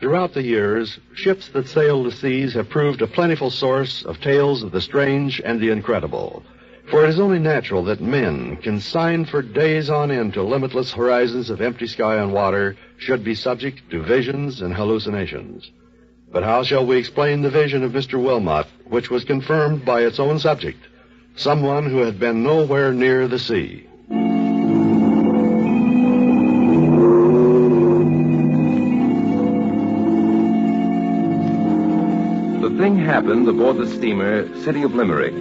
Throughout the years, ships that sail the seas have proved a plentiful source of tales of the strange and the incredible. For it is only natural that men, consigned for days on end to limitless horizons of empty sky and water, should be subject to visions and hallucinations. But how shall we explain the vision of Mr. Wilmot, which was confirmed by its own subject, someone who had been nowhere near the sea? The thing happened aboard the steamer City of Limerick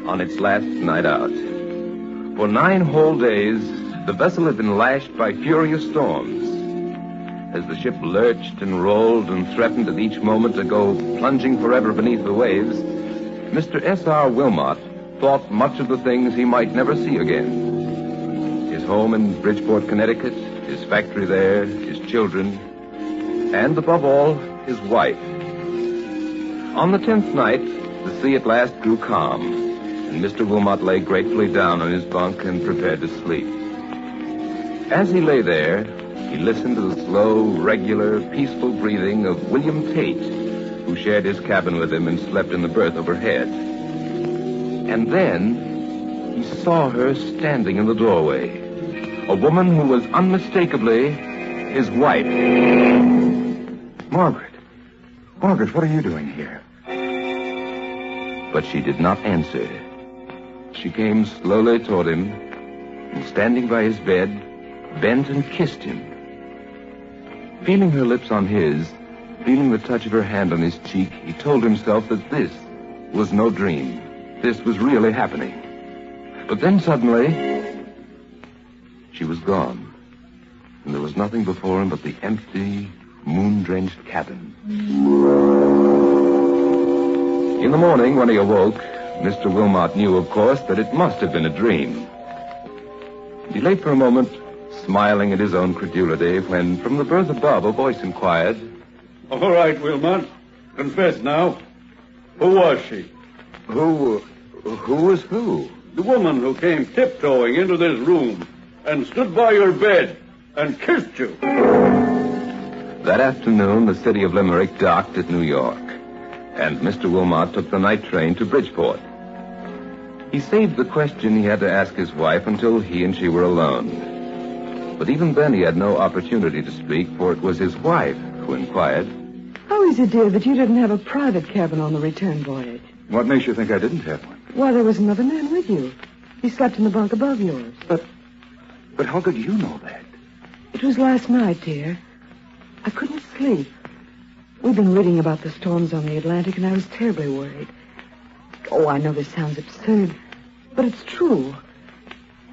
on its last night out. For 9 whole days, the vessel had been lashed by furious storms. As the ship lurched and rolled and threatened at each moment to go plunging forever beneath the waves, Mr. S.R. Wilmot thought much of the things he might never see again. His home in Bridgeport, Connecticut, his factory there, his children, and above all, his wife. On the 10th night, the sea at last grew calm, and Mr. Wilmot lay gratefully down on his bunk and prepared to sleep. As he lay there, he listened to the slow, regular, peaceful breathing of William Tate, who shared his cabin with him and slept in the berth overhead. And then he saw her standing in the doorway, a woman who was unmistakably his wife. Margaret, what are you doing here? But she did not answer. She came slowly toward him, and standing by his bed, bent and kissed him. Feeling her lips on his, feeling the touch of her hand on his cheek, he told himself that this was no dream. This was really happening. But then suddenly, she was gone, and there was nothing before him but the empty, moon-drenched cabin. In the morning, when he awoke, Mr. Wilmot knew, of course, that it must have been a dream. He lay for a moment, smiling at his own credulity, when from the berth above a voice inquired, "All right, Wilmot. Confess now. Who was she?" Who was who? "The woman who came tiptoeing into this room and stood by your bed and kissed you." That afternoon, the City of Limerick docked at New York, and Mr. Wilmot took the night train to Bridgeport. He saved the question he had to ask his wife until he and she were alone. But even then he had no opportunity to speak, for it was his wife who inquired, "How is it, dear, that you didn't have a private cabin on the return voyage?" What makes you think I didn't have one? Why, there was another man with you. He slept in the bunk above yours. But how could you know that? It was last night, dear. I couldn't sleep. We've been reading about the storms on the Atlantic, and I was terribly worried. Oh, I know this sounds absurd, but it's true.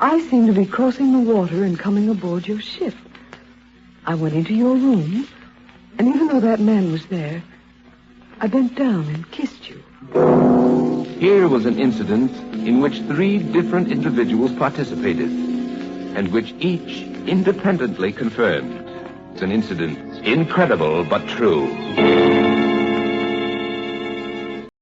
I seemed to be crossing the water and coming aboard your ship. I went into your room, and even though that man was there, I bent down and kissed you. Here was an incident in which 3 different individuals participated, and which each independently confirmed. It's an incident incredible but true.